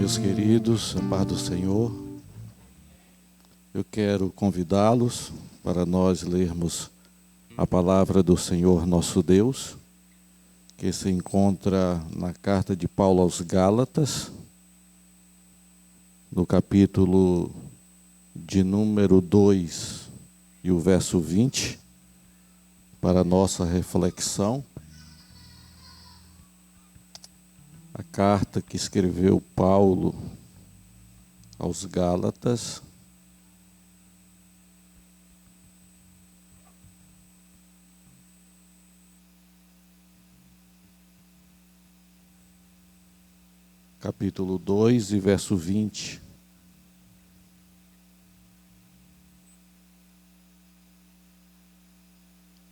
Meus queridos, a paz do Senhor, eu quero convidá-los para nós lermos a palavra do Senhor nosso Deus, que se encontra na carta de Paulo aos Gálatas, no capítulo de número 2 e o verso 20, para a nossa reflexão. A carta que escreveu Paulo aos Gálatas, capítulo 2 e verso 20.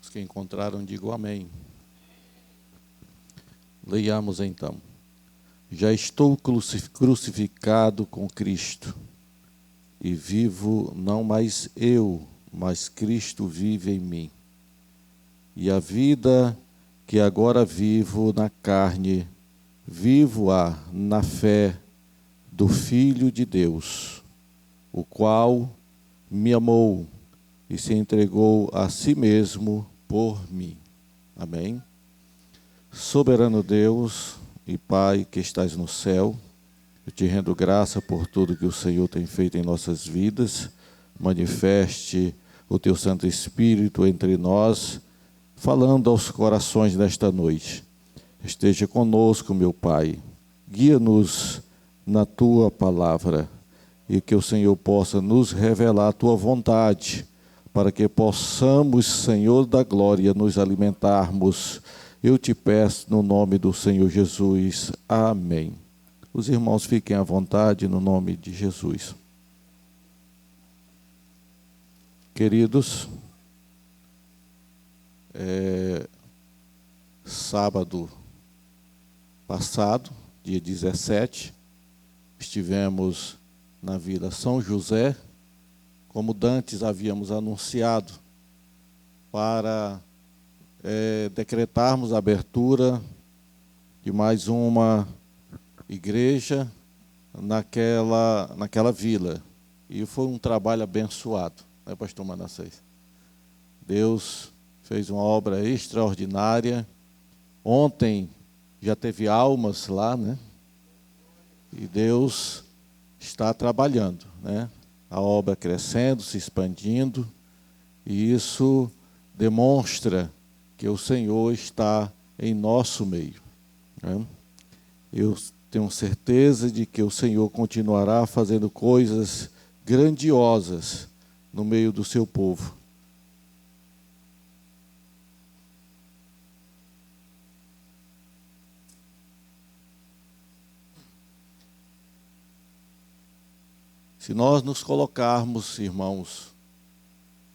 Os que encontraram, digam amém. Leiamos então. Já estou crucificado com Cristo, e vivo não mais eu, mas Cristo vive em mim. E a vida que agora vivo na carne, vivo-a na fé do Filho de Deus, o qual me amou e se entregou a si mesmo por mim. Amém? Soberano Deus e Pai que estás no céu, eu te rendo graça por tudo que o Senhor tem feito em nossas vidas. Manifeste o teu Santo Espírito entre nós, falando aos corações nesta noite. Esteja conosco, meu Pai. Guia-nos na tua palavra e que o Senhor possa nos revelar a tua vontade, para que possamos, Senhor da glória, nos alimentarmos. Eu te peço no nome do Senhor Jesus. Amém. Os irmãos fiquem à vontade no nome de Jesus. Queridos, sábado passado, dia 17, estivemos na Vila São José, como dantes havíamos anunciado, para decretarmos a abertura de mais uma igreja naquela vila. E foi um trabalho abençoado, né, pastor Manassés? Deus fez uma obra extraordinária. Ontem já teve almas lá, né? E Deus está trabalhando, né? A obra crescendo, se expandindo, e isso demonstra que o Senhor está em nosso meio, né? Eu tenho certeza de que o Senhor continuará fazendo coisas grandiosas no meio do seu povo. Se nós nos colocarmos, irmãos,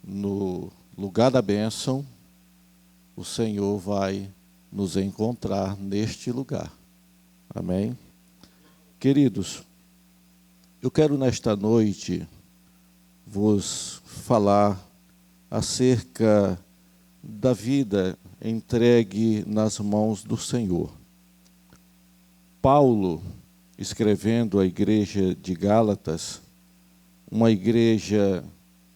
no lugar da bênção, o Senhor vai nos encontrar neste lugar. Amém? Queridos, eu quero nesta noite vos falar acerca da vida entregue nas mãos do Senhor. Paulo, escrevendo à igreja de Gálatas, uma igreja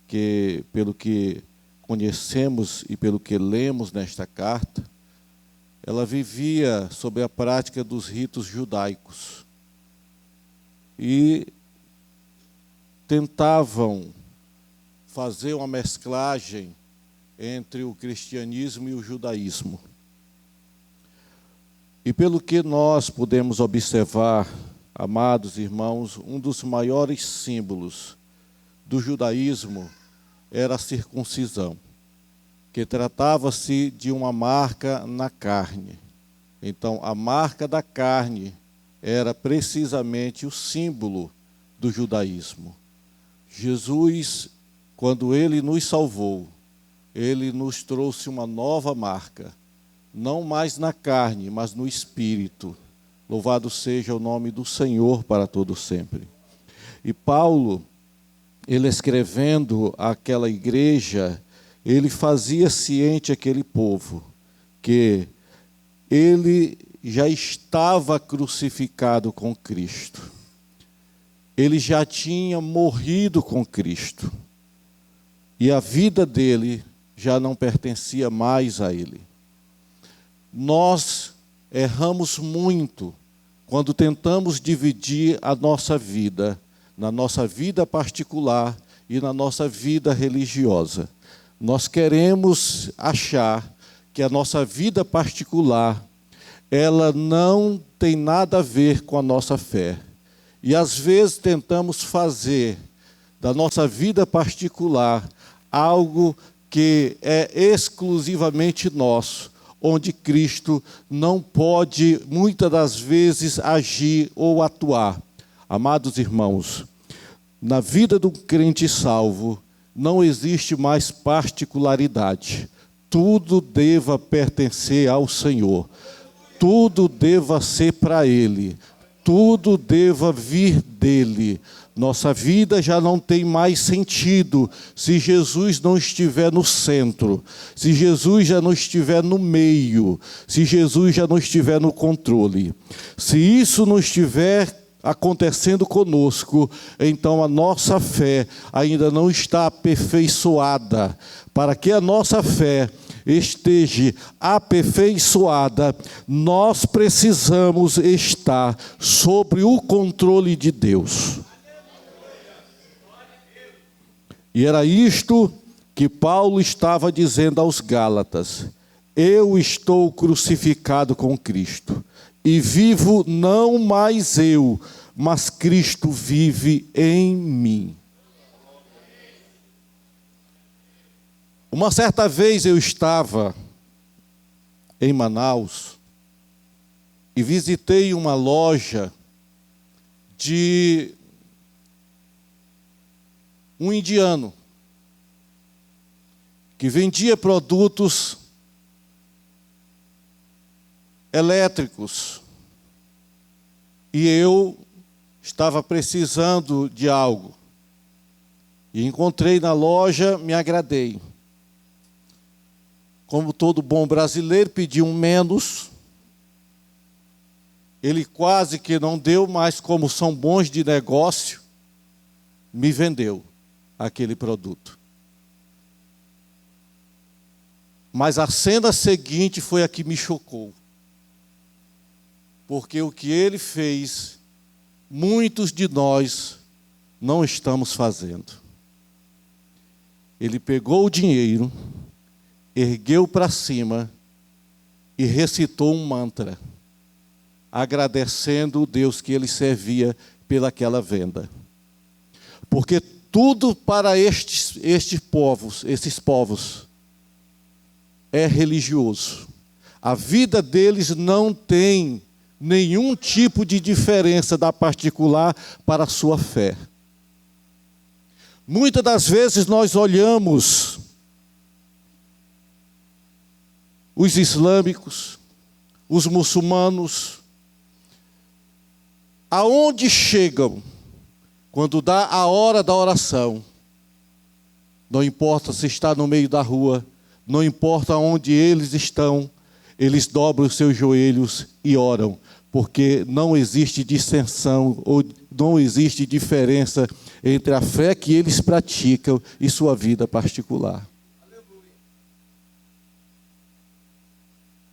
que, pelo que conhecemos e pelo que lemos nesta carta, ela vivia sob a prática dos ritos judaicos e tentavam fazer uma mesclagem entre o cristianismo e o judaísmo. E pelo que nós podemos observar, amados irmãos, um dos maiores símbolos do judaísmo era a circuncisão, que tratava-se de uma marca na carne. Então, a marca da carne era precisamente o símbolo do judaísmo. Jesus, quando ele nos salvou, ele nos trouxe uma nova marca, não mais na carne, mas no espírito. Louvado seja o nome do Senhor para todo sempre. E Paulo, ele escrevendo àquela igreja, ele fazia ciente aquele povo que ele já estava crucificado com Cristo. ele já tinha morrido com Cristo. E a vida dele já não pertencia mais a ele. Nós erramos muito quando tentamos dividir a nossa vida, na nossa vida particular e na nossa vida religiosa. Nós queremos achar que a nossa vida particular, ela não tem nada a ver com a nossa fé. E às vezes tentamos fazer da nossa vida particular algo que é exclusivamente nosso, onde Cristo não pode, muitas das vezes, agir ou atuar. Amados irmãos, na vida do crente salvo, não existe mais particularidade. Tudo deva pertencer ao Senhor. Tudo deva ser para Ele. Tudo deva vir dEle. Nossa vida já não tem mais sentido se Jesus não estiver no centro, se Jesus já não estiver no meio, se Jesus já não estiver no controle. Se isso não estiver acontecendo conosco, então a nossa fé ainda não está aperfeiçoada. Para que a nossa fé esteja aperfeiçoada, nós precisamos estar sob o controle de Deus. E era isto que Paulo estava dizendo aos Gálatas: eu estou crucificado com Cristo, e vivo não mais eu, mas Cristo vive em mim. Uma certa vez eu estava em Manaus e visitei uma loja de um indiano que vendia produtos elétricos. E eu estava precisando de algo. E encontrei na loja, me agradei. Como todo bom brasileiro, pedi um menos. Ele quase que não deu, mas como são bons de negócio, me vendeu aquele produto. Mas a cena seguinte foi a que me chocou. Porque o que ele fez, muitos de nós não estamos fazendo. Ele pegou o dinheiro, ergueu para cima e recitou um mantra, agradecendo o Deus que ele servia pelaquela venda. Porque tudo para esses povos é religioso. A vida deles não tem nenhum tipo de diferença da particular para a sua fé. Muitas das vezes nós olhamos os islâmicos, os muçulmanos, aonde chegam quando dá a hora da oração. Não importa se está no meio da rua, não importa onde eles estão, eles dobram os seus joelhos e oram, porque não existe dissensão ou não existe diferença entre a fé que eles praticam e sua vida particular.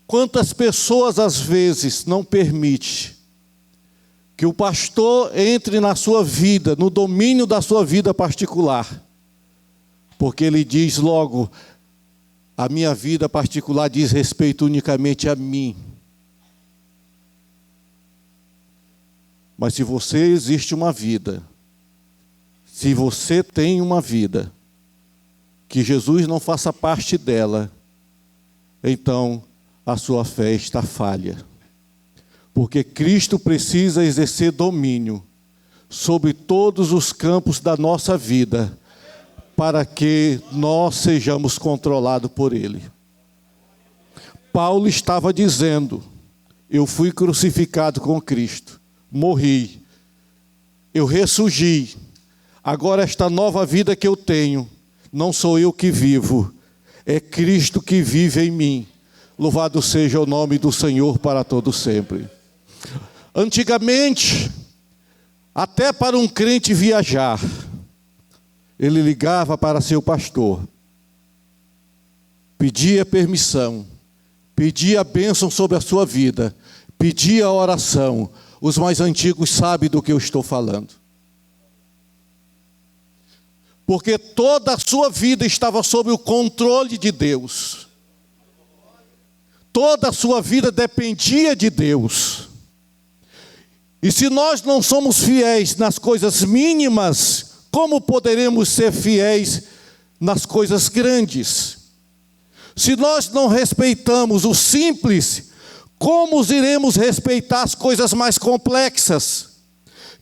Quantas pessoas às vezes não permitem que o pastor entre na sua vida, no domínio da sua vida particular, porque ele diz logo: a minha vida particular diz respeito unicamente a mim. Mas se você existe uma vida, se você tem uma vida, que Jesus não faça parte dela, então a sua fé está falha. Porque Cristo precisa exercer domínio sobre todos os campos da nossa vida, para que nós sejamos controlados por Ele. Paulo estava dizendo: eu fui crucificado com Cristo, morri, eu ressurgi, agora esta nova vida que eu tenho, não sou eu que vivo, é Cristo que vive em mim. Louvado seja o nome do Senhor para todo sempre. Antigamente, Até para um crente viajar, ele ligava para seu pastor, pedia permissão, pedia a bênção sobre a sua vida, pedia a oração. Os mais antigos sabem do que eu estou falando. Porque toda a sua vida estava sob o controle de Deus. Toda a sua vida dependia de Deus. E se nós não somos fiéis nas coisas mínimas, como poderemos ser fiéis nas coisas grandes? Se nós não respeitamos o simples, como iremos respeitar as coisas mais complexas?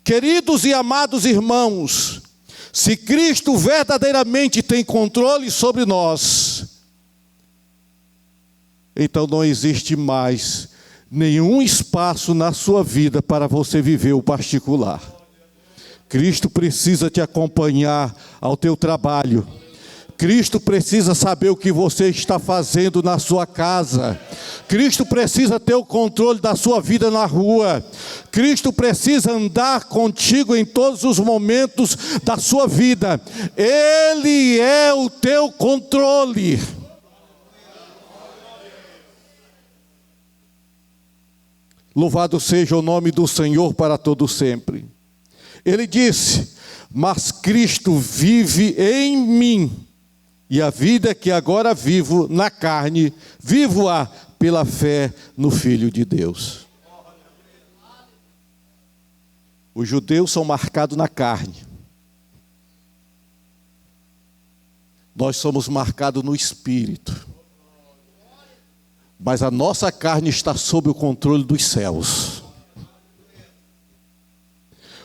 Queridos e amados irmãos, se Cristo verdadeiramente tem controle sobre nós, então não existe mais nenhum espaço na sua vida para você viver o particular. Cristo precisa te acompanhar ao teu trabalho. Cristo precisa saber o que você está fazendo na sua casa. Cristo precisa ter o controle da sua vida na rua. Cristo precisa andar contigo em todos os momentos da sua vida. Ele é o teu controle. Louvado seja o nome do Senhor para todo sempre. Ele disse: mas Cristo vive em mim. E a vida que agora vivo na carne, vivo-a pela fé no Filho de Deus. Os judeus são marcados na carne. Nós somos marcados no Espírito. Mas a nossa carne está sob o controle dos céus.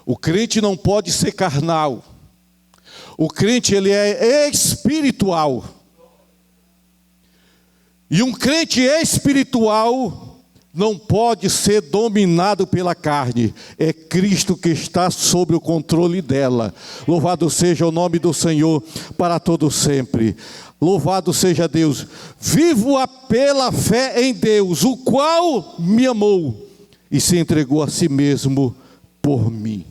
O crente não pode ser carnal. O crente, ele é espiritual. E um crente espiritual não pode ser dominado pela carne. É Cristo que está sobre o controle dela. Louvado seja o nome do Senhor para todo sempre. Louvado seja Deus. Vivo-a pela fé em Deus, o qual me amou e se entregou a si mesmo por mim.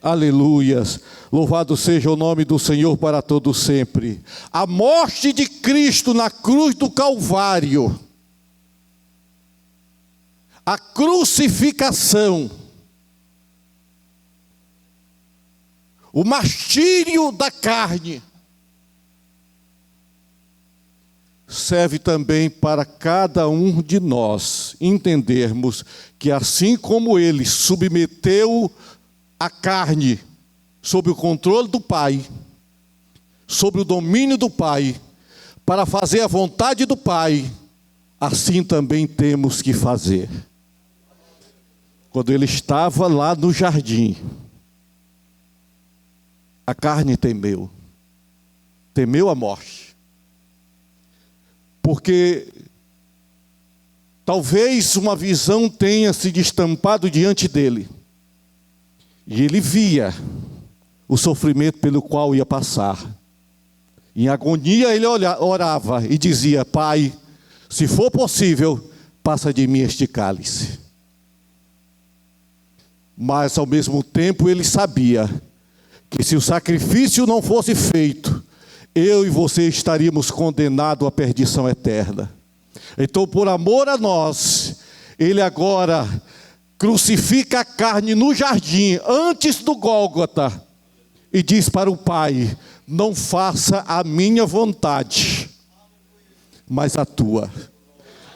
Aleluias, louvado seja o nome do Senhor para todo sempre. A morte de Cristo na cruz do Calvário, a crucificação, o martírio da carne, serve também para cada um de nós entendermos que assim como Ele submeteu a carne sob o controle do Pai, sob o domínio do Pai, para fazer a vontade do Pai, assim também temos que fazer. Quando Ele estava lá no jardim, a carne temeu a morte, porque talvez uma visão tenha se destampado diante dele, e ele via o sofrimento pelo qual ia passar. Em agonia ele orava e dizia: Pai, se for possível, passa de mim este cálice. Mas ao mesmo tempo ele sabia que se o sacrifício não fosse feito, eu e você estaríamos condenados à perdição eterna. Então, por amor a nós, ele agora crucifica a carne no jardim, antes do Gólgota, e diz para o Pai: não faça a minha vontade, mas a tua.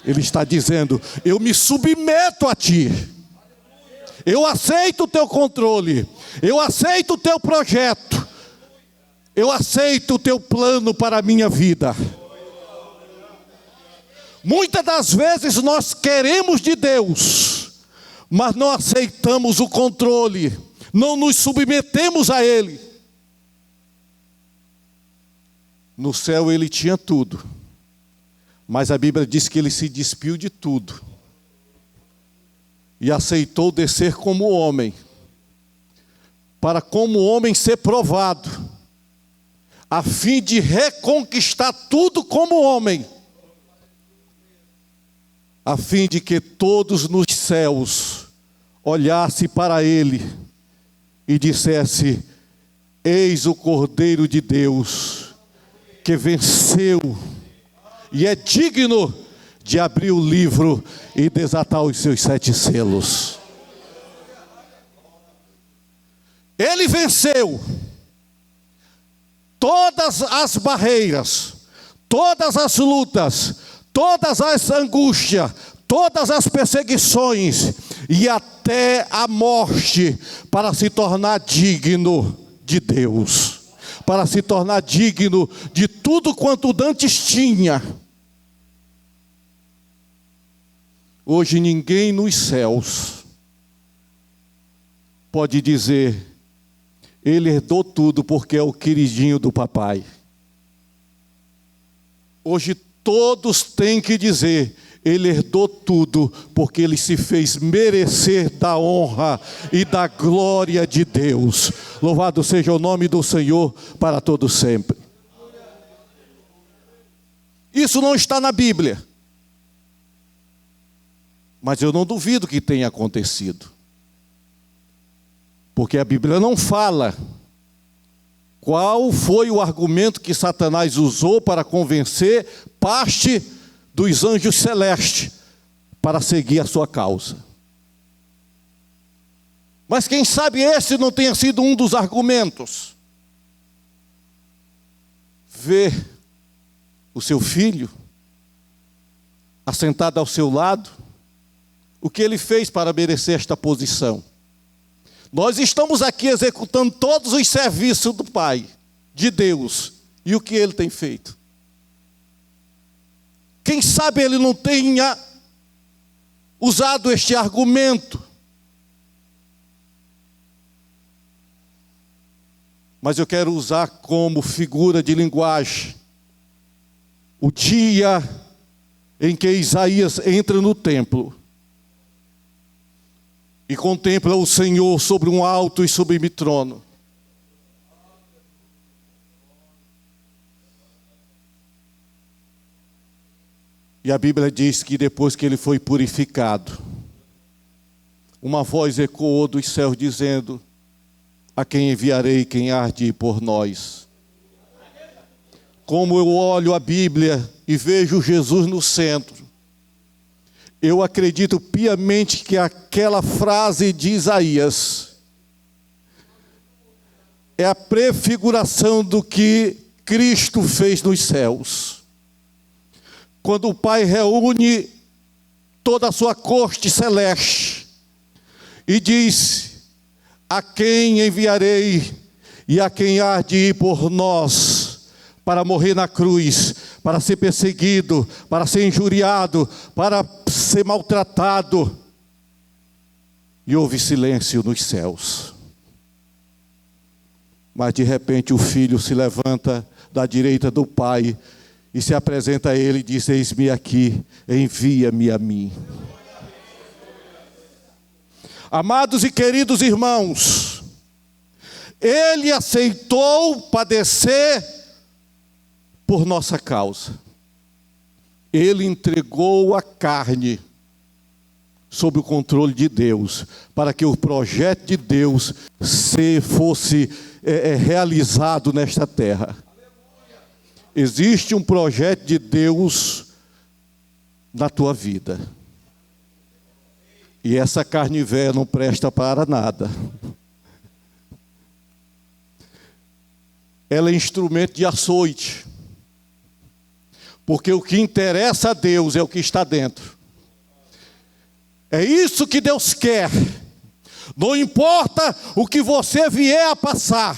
Ele está dizendo: eu me submeto a ti, eu aceito o teu controle, eu aceito o teu projeto, eu aceito o teu plano para a minha vida. Muitas das vezes nós queremos de Deus, mas não aceitamos o controle, não nos submetemos a Ele. No céu ele tinha tudo, mas a Bíblia diz que ele se despiu de tudo e aceitou descer como homem, para como homem ser provado, a fim de reconquistar tudo como homem, a fim de que todos nos céus olhasse para ele e dissesse: eis o Cordeiro de Deus, que venceu e é digno de abrir o livro e desatar os seus 7 selos. Ele venceu todas as barreiras, todas as lutas, todas as angústias, todas as perseguições e até a morte, para se tornar digno de Deus, para se tornar digno de tudo quanto dantes tinha. Hoje ninguém nos céus pode dizer: ele herdou tudo porque é o queridinho do papai. Hoje todos têm que dizer: ele herdou tudo porque ele se fez merecer da honra e da glória de Deus. Louvado seja o nome do Senhor para todo sempre. Isso não está na Bíblia, mas eu não duvido que tenha acontecido, porque a Bíblia não fala qual foi o argumento que Satanás usou para convencer parte dos anjos celestes para seguir a sua causa. Mas quem sabe esse não tenha sido um dos argumentos. Ver o seu filho assentado ao seu lado, o que ele fez para merecer esta posição. Nós estamos aqui executando todos os serviços do Pai, de Deus, e o que ele tem feito? Quem sabe ele não tenha usado este argumento. Mas eu quero usar como figura de linguagem o dia em que Isaías entra no templo e contempla o Senhor sobre um alto e sublime trono. E a Bíblia diz que depois que ele foi purificado, uma voz ecoou dos céus dizendo: a quem enviarei, quem há de ir por nós? Como eu olho a Bíblia e vejo Jesus no centro, eu acredito piamente que aquela frase de Isaías é a prefiguração do que Cristo fez nos céus. Quando o Pai reúne toda a sua corte celeste e diz: a quem enviarei e a quem há de ir por nós para morrer na cruz, para ser perseguido, para ser injuriado, para ser maltratado. E houve silêncio nos céus. Mas de repente o filho se levanta da direita do Pai e se apresenta a ele e diz: eis-me aqui, envia-me a mim. Amados e queridos irmãos, ele aceitou padecer por nossa causa. Ele entregou a carne sob o controle de Deus, para que o projeto de Deus fosse realizado nesta terra. Existe um projeto de Deus na tua vida. E essa carne velha não presta para nada. Ela é instrumento de açoite. Porque o que interessa a Deus é o que está dentro. É isso que Deus quer. Não importa o que você vier a passar.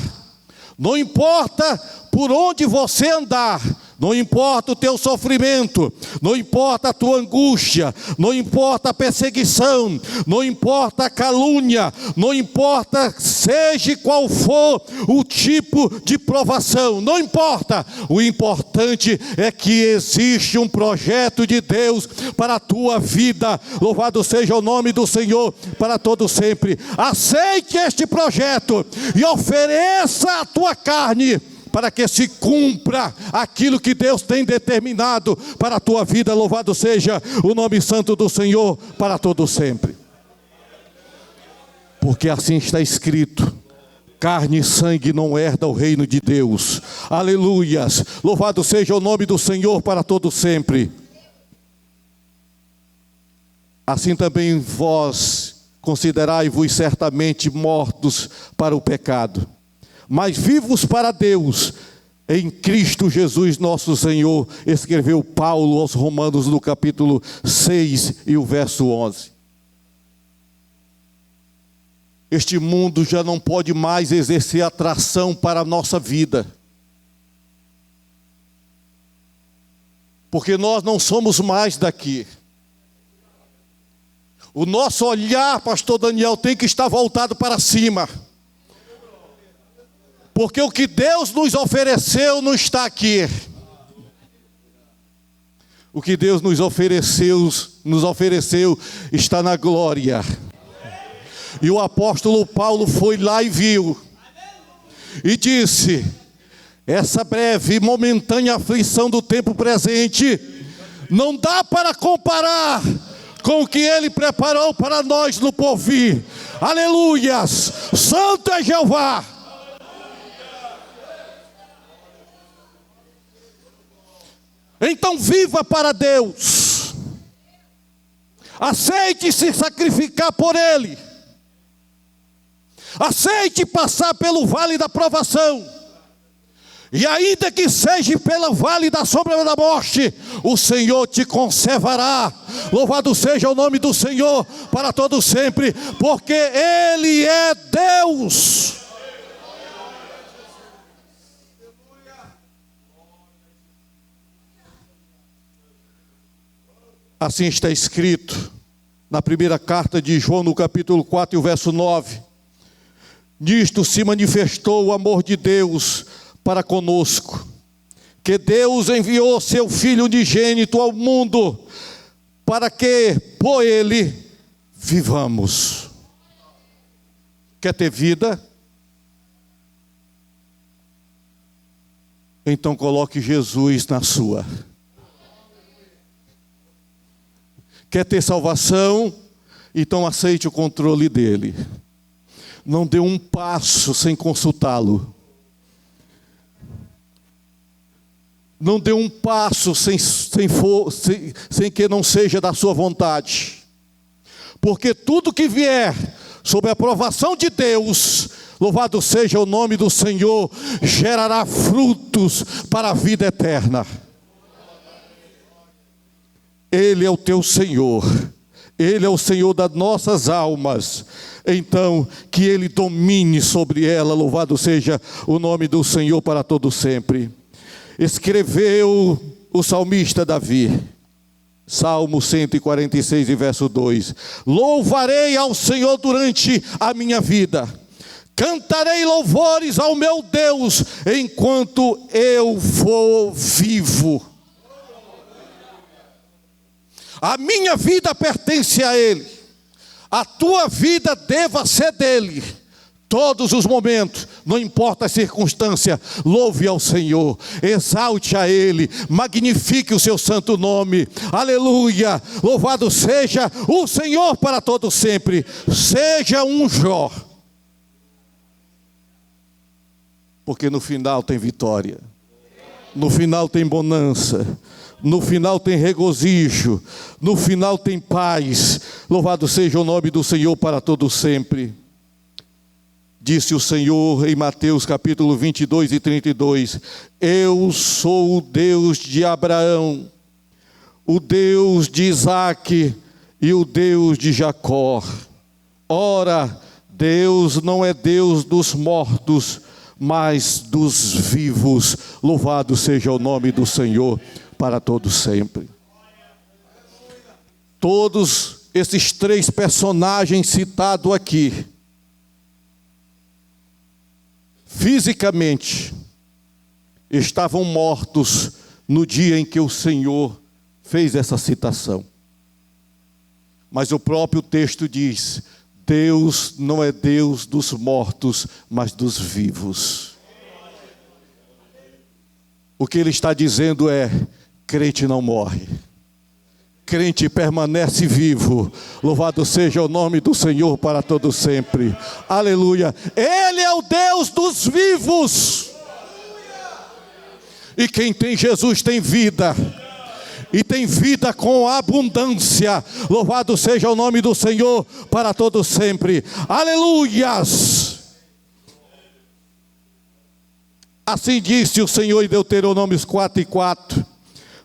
Não importa por onde você andar. Não importa o teu sofrimento, não importa a tua angústia, não importa a perseguição, não importa a calúnia, não importa seja qual for o tipo de provação, não importa. O importante é que existe um projeto de Deus para a tua vida. Louvado seja o nome do Senhor para todo sempre. Aceite este projeto e ofereça a tua carne para que se cumpra aquilo que Deus tem determinado para a tua vida. Louvado seja o nome santo do Senhor para todo sempre. porque assim está escrito: carne e sangue não herdam o reino de Deus. Aleluias, louvado seja o nome do Senhor para todo sempre. Assim também vós considerai-vos certamente mortos para o pecado, mas vivos para Deus, em Cristo Jesus nosso Senhor, escreveu Paulo aos Romanos no capítulo 6 e o verso 11. Este mundo já não pode mais exercer atração para a nossa vida, porque nós não somos mais daqui. O nosso olhar, pastor Daniel, tem que estar voltado para cima, porque o que Deus nos ofereceu não está aqui. O que Deus nos ofereceu está na glória. E o apóstolo Paulo foi lá e viu, e disse: essa breve e momentânea aflição do tempo presente não dá para comparar com o que Ele preparou para nós no porvir. Aleluias, santo é Jeová. Então viva para Deus, aceite se sacrificar por Ele, aceite passar pelo vale da provação, e ainda que seja pelo vale da sombra da morte, o Senhor te conservará. Louvado seja o nome do Senhor para todo sempre, porque Ele é Deus. Assim está escrito na primeira carta de João, no capítulo 4 e o verso 9. Nisto se manifestou o amor de Deus para conosco, que Deus enviou seu Filho unigênito ao mundo, para que por Ele vivamos. Quer ter vida? Então coloque Jesus na sua. Quer ter salvação? Então aceite o controle dele. Não dê um passo sem consultá-lo. Não dê um passo sem que não seja da sua vontade. Porque tudo que vier sob a aprovação de Deus, louvado seja o nome do Senhor, gerará frutos para a vida eterna. Ele é o teu Senhor, Ele é o Senhor das nossas almas. Então, que Ele domine sobre ela, louvado seja o nome do Senhor para todo sempre. Escreveu o salmista Davi, Salmo 146 e verso 2: louvarei ao Senhor durante a minha vida, cantarei louvores ao meu Deus enquanto eu for vivo. A minha vida pertence a Ele, a tua vida deva ser dele. Todos os momentos, não importa a circunstância, louve ao Senhor, exalte a Ele, magnifique o seu santo nome. Aleluia, louvado seja o Senhor para todo sempre. Seja um Jó, porque no final tem vitória, no final tem bonança, no final tem regozijo, no final tem paz. Louvado seja o nome do Senhor para todo sempre. Disse o Senhor em Mateus capítulo 22 e 32, eu sou o Deus de Abraão, o Deus de Isaque e o Deus de Jacó. Ora, Deus não é Deus dos mortos, mas dos vivos. Louvado seja o nome do Senhor para todo sempre. Todos esses três personagens citados aqui, fisicamente, estavam mortos no dia em que o Senhor fez essa citação. Mas o próprio texto diz, Deus não é Deus dos mortos, mas dos vivos. O que ele está dizendo é, crente não morre, crente permanece vivo. Louvado seja o nome do Senhor para todo sempre. Aleluia. Ele é o Deus dos vivos. E quem tem Jesus tem vida. E tem vida com abundância. Louvado seja o nome do Senhor para todo sempre. Aleluias. Assim disse o Senhor em Deuteronômio 4:4.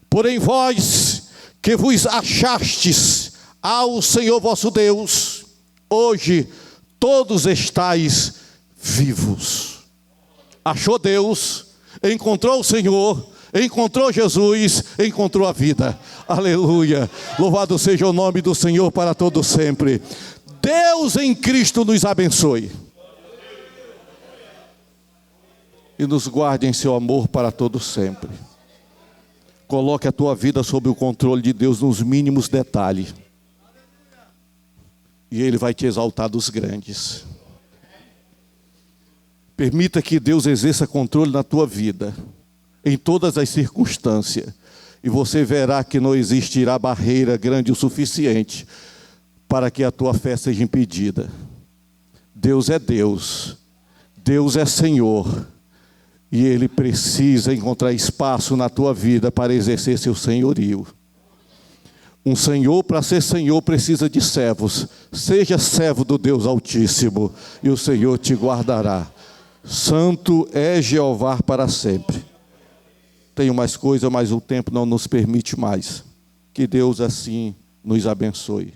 Porém vós que vos achastes ao Senhor vosso Deus, hoje todos estáis vivos. Achou Deus, encontrou o Senhor, encontrou Jesus, encontrou a vida. Aleluia. Louvado seja o nome do Senhor para todo sempre. Deus em Cristo nos abençoe e nos guarde em seu amor para todo sempre. Coloque a tua vida sob o controle de Deus nos mínimos detalhes. E Ele vai te exaltar dos grandes. Permita que Deus exerça controle na tua vida, em todas as circunstâncias. E você verá que não existirá barreira grande o suficiente para que a tua fé seja impedida. Deus é Deus. Deus é Senhor. E Ele precisa encontrar espaço na tua vida para exercer seu senhorio. Um senhor, para ser senhor, precisa de servos. Seja servo do Deus Altíssimo, e o Senhor te guardará. Santo é Jeová para sempre. Tenho mais coisa, mas o tempo não nos permite mais. Que Deus assim nos abençoe.